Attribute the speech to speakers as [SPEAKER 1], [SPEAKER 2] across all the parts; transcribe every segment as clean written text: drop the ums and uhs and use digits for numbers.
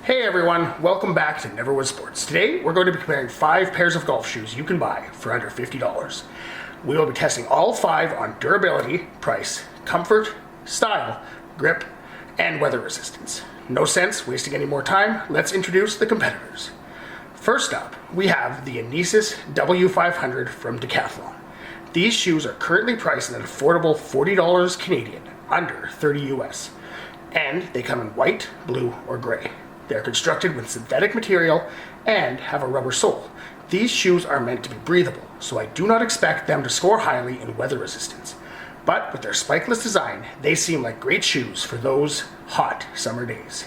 [SPEAKER 1] Hey everyone, welcome back to Never Was Sports. Today we're going to be comparing 5 pairs of golf shoes you can buy for under $50. We will be testing all 5 on durability, price, comfort, style, grip, and weather resistance. No sense wasting any more time, let's introduce the competitors. First up, we have the Inesis W500 from Decathlon. These shoes are currently priced at an affordable $40 Canadian, under 30 US, and they come in white, blue, or gray. They are constructed with synthetic material and have a rubber sole. These shoes are meant to be breathable, so I do not expect them to score highly in weather resistance. But with their spikeless design, they seem like great shoes for those hot summer days.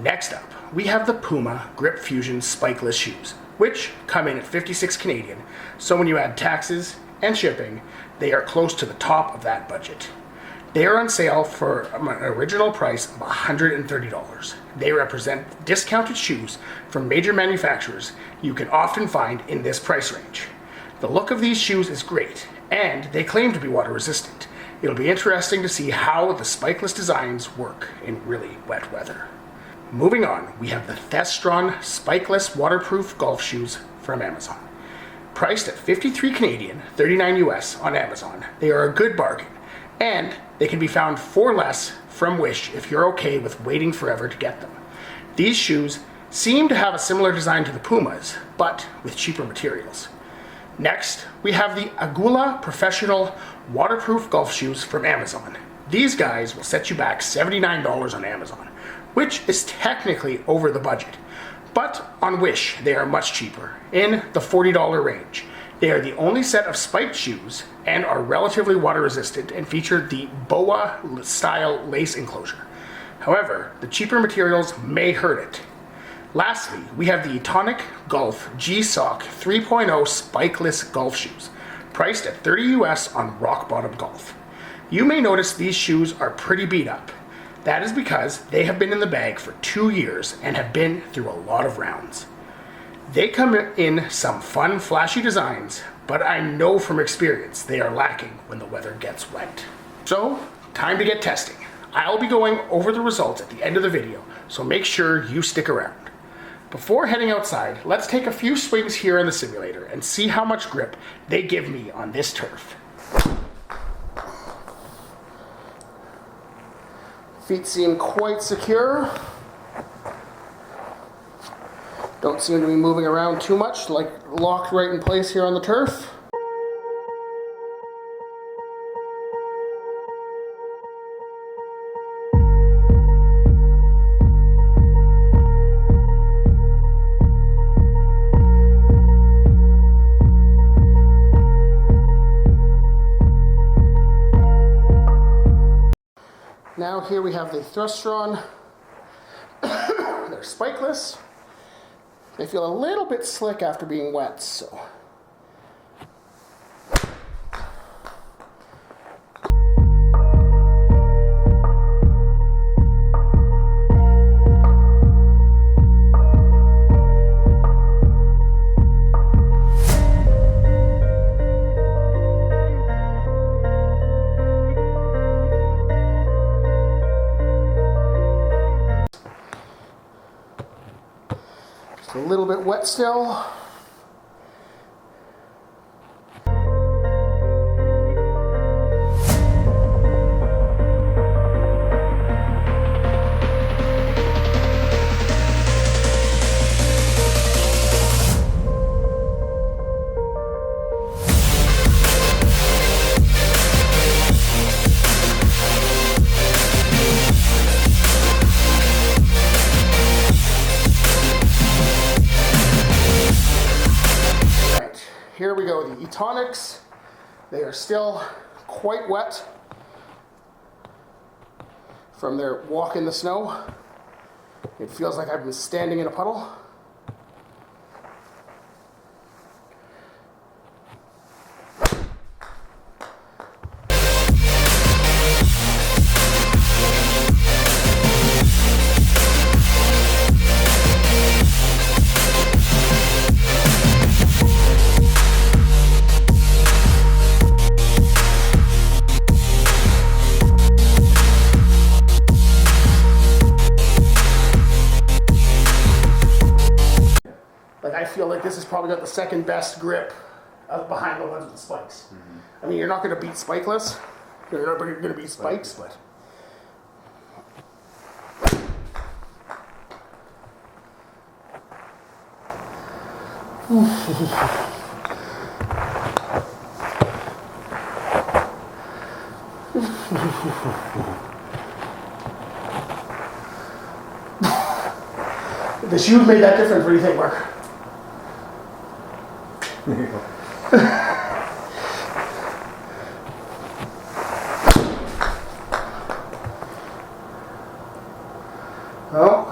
[SPEAKER 1] Next up, we have the Puma Grip Fusion spikeless shoes, which come in at 56 Canadian, so when you add taxes and shipping, they are close to the top of that budget. They are on sale for an original price of $130. They represent discounted shoes from major manufacturers you can often find in this price range. The look of these shoes is great, and they claim to be water resistant. It'll be interesting to see how the spikeless designs work in really wet weather. Moving on, we have the Thestron spikeless waterproof golf shoes from Amazon. Priced at 53 Canadian, 39 US on Amazon, they are a good bargain, and they can be found for less from Wish if you're okay with waiting forever to get them. These shoes seem to have a similar design to the Pumas, but with cheaper materials. Next, we have the Aagoola professional waterproof golf shoes from Amazon. These guys will set you back $79 on Amazon, which is technically over the budget. But on Wish, they are much cheaper, in the $40 range. They are the only set of spiked shoes and are relatively water resistant and feature the boa style lace enclosure. However, the cheaper materials may hurt it. Lastly, we have the Etonic Golf G-Sock 3.0 spikeless golf shoes, priced at 30 US on Rock Bottom Golf. You may notice these shoes are pretty beat up. That is because they have been in the bag for 2 years and have been through a lot of rounds. They come in some fun, flashy designs, but I know from experience they are lacking when the weather gets wet. So, time to get testing. I'll be going over the results at the end of the video, so make sure you stick around. Before heading outside, let's take a few swings here in the simulator and see how much grip they give me on this turf. Feet seem quite secure. Don't seem to be moving around too much, like locked right in place here on the turf. Now here we have the Thestron. They're spikeless. They feel a little bit slick after being wet, so. A little bit wet still. Here we go, the Etonics. They are still quite wet from their walk in the snow. It feels like I've been standing in a puddle. probably got the second best grip behind the ones with the spikes. I mean, you're not going to beat spikeless. You're not going to beat spikes, but. The shoes made that difference. What do you think, Mark?
[SPEAKER 2] There you go.
[SPEAKER 1] Oh,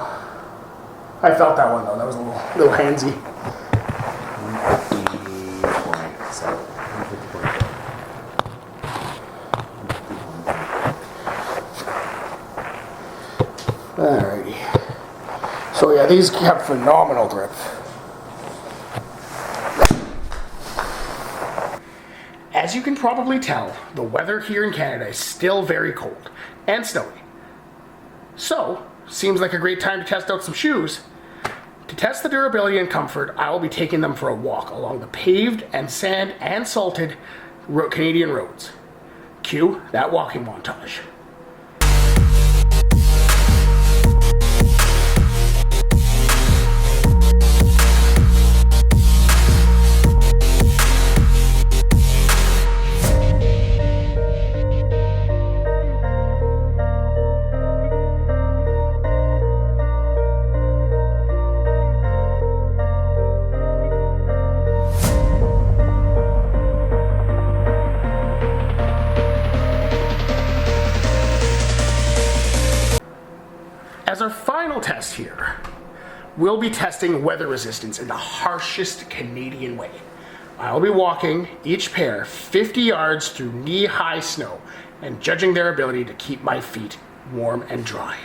[SPEAKER 1] I felt that one though. That was a little handsy.
[SPEAKER 2] 150.7. 150.7.
[SPEAKER 1] Alrighty. So yeah, these have phenomenal grip. As you can probably tell, the weather here in Canada is still very cold and snowy. So, seems like a great time to test out some shoes. To test the durability and comfort, I will be taking them for a walk along the paved and sand and salted Canadian roads. Cue that walking montage. As our final test here, we'll be testing weather resistance in the harshest Canadian way. I'll be walking each pair 50 yards through knee-high snow and judging their ability to keep my feet warm and dry.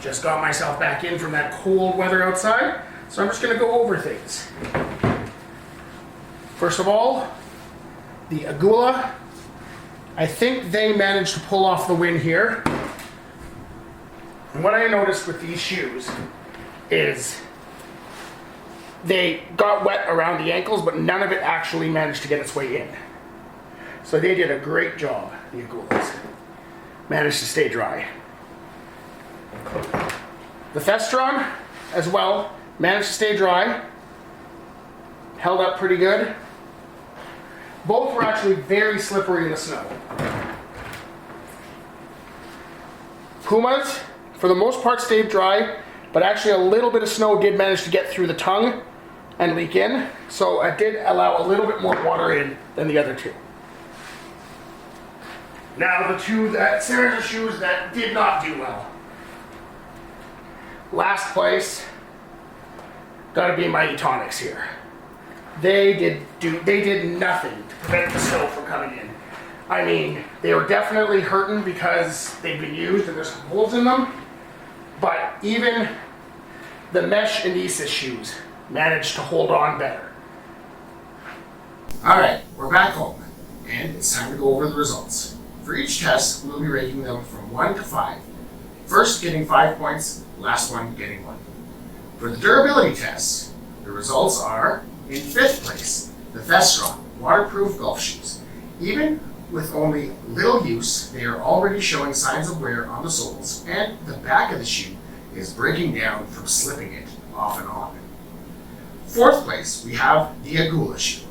[SPEAKER 1] Just got myself back in from that cold weather outside, so I'm just going to go over things. First of all, the Aagoola. I think they managed to pull off the win here. And what I noticed with these shoes is they got wet around the ankles, but none of it actually managed to get its way in. So they did a great job, the Aagoolas. Managed to stay dry. The Thestron, as well, managed to stay dry. Held up pretty good. Both were actually very slippery in the snow. Pumas, for the most part, stayed dry, but actually a little bit of snow did manage to get through the tongue and leak in, so it did allow a little bit more water in than the other two. Now the two series of shoes that did not do well. Last place, gotta be my Etonics here. They did nothing to prevent the snow from coming in. I mean, they were definitely hurting because they've been used and there's some holes in them, but even the mesh Inesis shoes managed to hold on better. Alright, we're back home, and it's time to go over the results. For each test, we'll be rating them from 1 to 5. First getting 5 points, last one getting 1. For the durability test, the results are, in 5th place, the Thestron waterproof golf shoes. Even with only little use, they are already showing signs of wear on the soles, and the back of the shoe is breaking down from slipping it off and on. 4th place, we have the Aagoola shoe.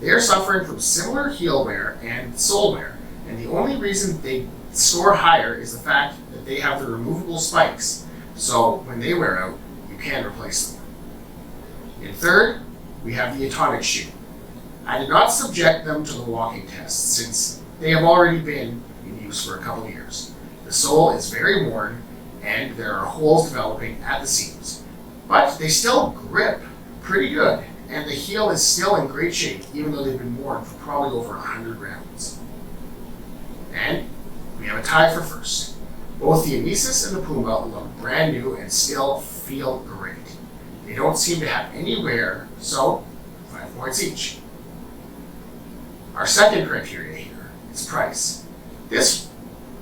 [SPEAKER 1] They are suffering from similar heel wear and sole wear, and the only reason they score higher is the fact that they have the removable spikes, so when they wear out, you can replace them. In 3rd, we have the Etonic shoe. I did not subject them to the walking test since they have already been in use for a couple of years. The sole is very worn and there are holes developing at the seams. but they still grip pretty good, and the heel is still in great shape, even though they've been worn for probably over 100 rounds. And we have a tie for first. Both the Inesis and the Puma look brand new and still feel great. They don't seem to have any wear, so 5 points each. Our second criteria here is price. This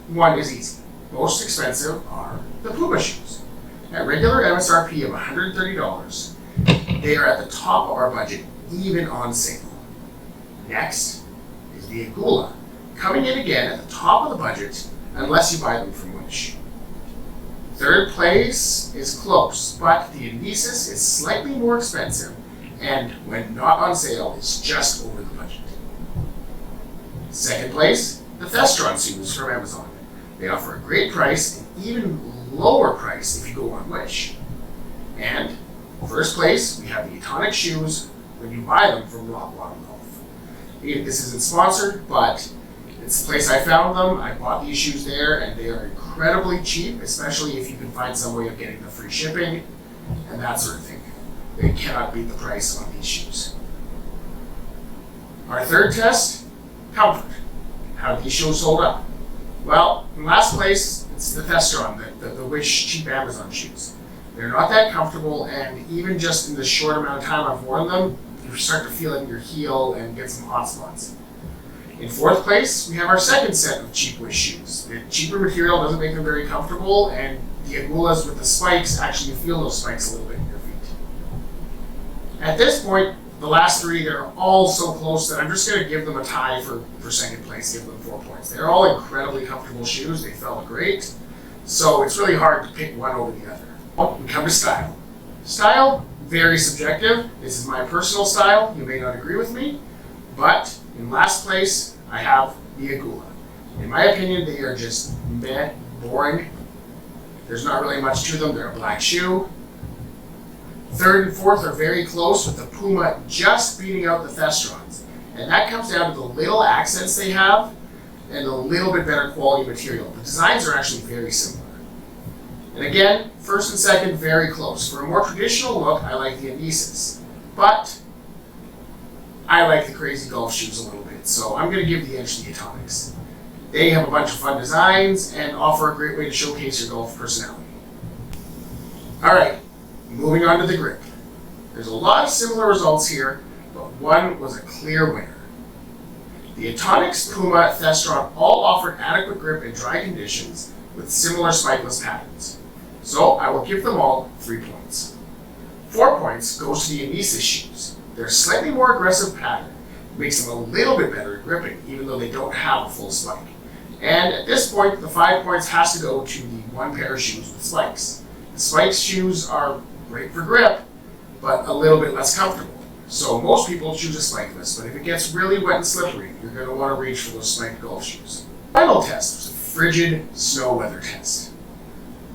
[SPEAKER 1] one is easy. Most expensive are the Puma shoes. At regular MSRP of $130, they are at the top of our budget, even on sale. Next is the Aagoola, coming in again at the top of the budget, unless you buy them from Wish. Third place is close, but the Inesis is slightly more expensive, and when not on sale, is just over the budget. Second place, the Thestron shoes from Amazon. They offer a great price and even lower price if you go on Wish. And first place, we have the Etonic shoes when you buy them from Rock Bottom Golf. This isn't sponsored, but it's the place I found them. I bought these shoes there, and they are incredibly cheap, especially if you can find some way of getting the free shipping and that sort of thing. They cannot beat the price on these shoes. Our third test, comfort. How do these shoes hold up? Well, in last place, it's the Thestron, the Wish cheap Amazon shoes. They're not that comfortable, and even just in the short amount of time I've worn them, you start to feel it in your heel and get some hot spots. In fourth place, we have our second set of cheap Wish shoes. The cheaper material doesn't make them very comfortable, and the Aagoolas with the spikes, actually you feel those spikes a little bit in your feet. At this point, the last three, they're all so close that I'm just going to give them a tie for second place, give them 4 points. They're all incredibly comfortable shoes. They felt great. So it's really hard to pick one over the other. We come to style. Style, very subjective. This is my personal style. You may not agree with me, but in last place, I have the Aagoola. In my opinion, they are just meh, boring. There's not really much to them. They're a black shoe. Third and fourth are very close, with the Puma just beating out the Thestrons. And that comes down to the little accents they have and a little bit better quality material. The designs are actually very similar. And again, first and second, very close. For a more traditional look, I like the Inesis. But I like the crazy golf shoes a little bit, so I'm going to give the edge to the Etonics. They have a bunch of fun designs and offer a great way to showcase your golf personality. Alright, moving on to the grip. There's a lot of similar results here, but one was a clear winner. The Etonics, Puma, Thestron all offered adequate grip in dry conditions with similar spikeless patterns. So I will give them all 3 points. 4 points goes to the Inesis shoes. Their slightly more aggressive pattern makes them a little bit better at gripping, even though they don't have a full spike. And at this point, the 5 points has to go to the one pair of shoes with spikes. The spikes shoes are great for grip, but a little bit less comfortable. So most people choose a spikeless, but if it gets really wet and slippery, you're going to want to reach for those spiked golf shoes. Final test was a frigid snow weather test.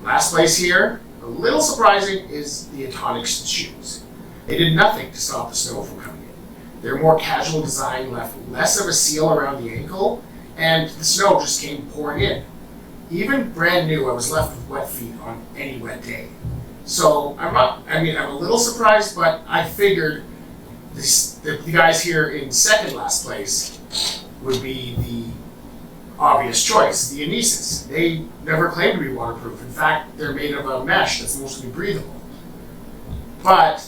[SPEAKER 1] Last place here, a little surprising, is the Etonic shoes. They did nothing to stop the snow from coming in. Their more casual design left less of a seal around the ankle, and the snow just came pouring in. Even brand new, I was left with wet feet on any wet day. So I'm a little surprised, but I figured the guys here in second last place would be the obvious choice, the Inesis. They never claimed to be waterproof. In fact, they're made of a mesh that's mostly breathable. But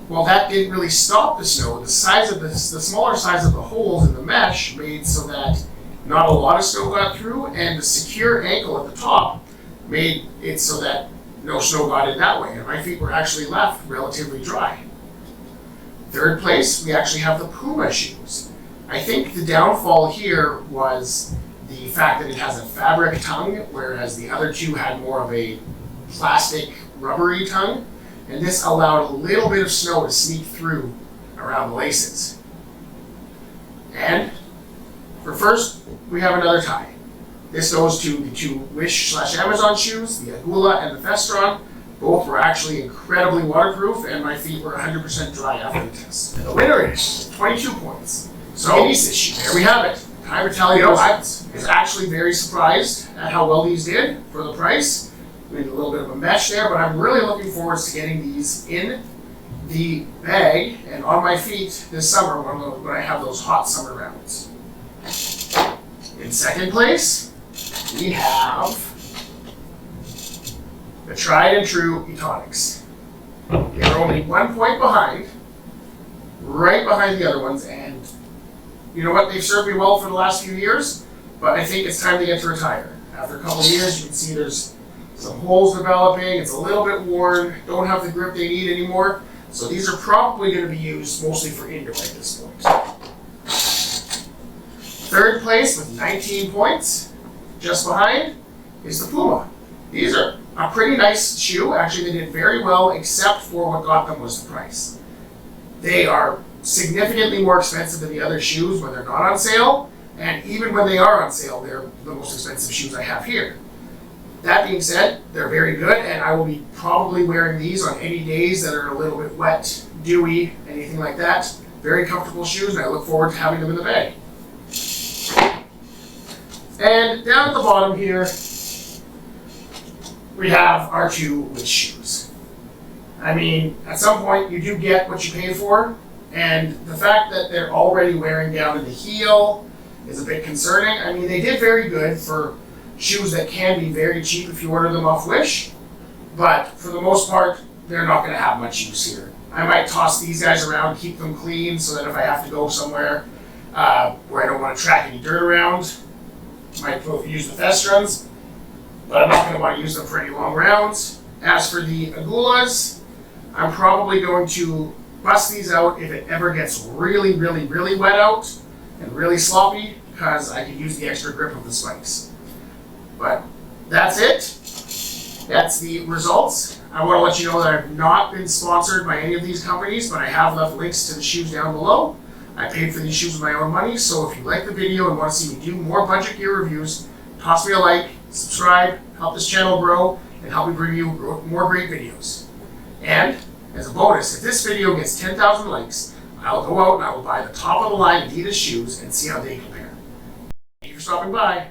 [SPEAKER 1] while that didn't really stop the snow, the smaller size of the holes in the mesh made so that not a lot of snow got through, and the secure ankle at the top made it so that no snow got in that way, and my feet were actually left relatively dry. Third place, we actually have the Puma shoes. I think the downfall here was the fact that it has a fabric tongue, whereas the other two had more of a plastic, rubbery tongue, and this allowed a little bit of snow to sneak through around the laces. And for first, we have another tie. This goes to the two Wish/Amazon shoes, the Aagoola and the Thestron. Both were actually incredibly waterproof, and my feet were 100% dry after the test. And the winner is 22 points. So, Inesis shoe, there we have it. Time to tell you, I was actually very surprised at how well these did for the price. Made a little bit of a mesh there, but I'm really looking forward to getting these in the bag and on my feet this summer when I have those hot summer rounds. In second place, we have the tried and true Etonics. They're only 1 point behind, right behind the other ones, and you know what? They've served me well for the last few years, but I think it's time to get to retire. After a couple of years, you can see there's some holes developing, it's a little bit worn, don't have the grip they need anymore, so these are probably going to be used mostly for indoor at this point. Third place with 19 points, just behind, is the Puma. These are a pretty nice shoe. Actually, they did very well, except for what got them was the price. They are significantly more expensive than the other shoes when they're not on sale, and even when they are on sale, they're the most expensive shoes I have here. That being said, they're very good, and I will be probably wearing these on any days that are a little bit wet, dewy, anything like that. Very comfortable shoes, and I look forward to having them in the bag. And down at the bottom here, we have our two wish shoes. I mean, at some point you do get what you pay for, and the fact that they're already wearing down to the heel is a bit concerning. I mean, they did very good for shoes that can be very cheap if you order them off Wish, but for the most part, they're not going to have much use here. I might toss these guys around, keep them clean, so that if I have to go somewhere where I don't want to track any dirt around, I might use the Thestrons, but I'm not going to want to use them for any long rounds. As for the Aagoolas, I'm probably going to bust these out if it ever gets really, really, really wet out and really sloppy, because I can use the extra grip of the spikes. But that's it. That's the results. I want to let you know that I've not been sponsored by any of these companies, but I have left links to the shoes down below. I paid for these shoes with my own money, so if you like the video and want to see me do more budget gear reviews, toss me a like, subscribe, help this channel grow, and help me bring you more great videos. And as a bonus, if this video gets 10,000 likes, I'll go out and I will buy the top of the line Adidas shoes and see how they compare. Thank you for stopping by.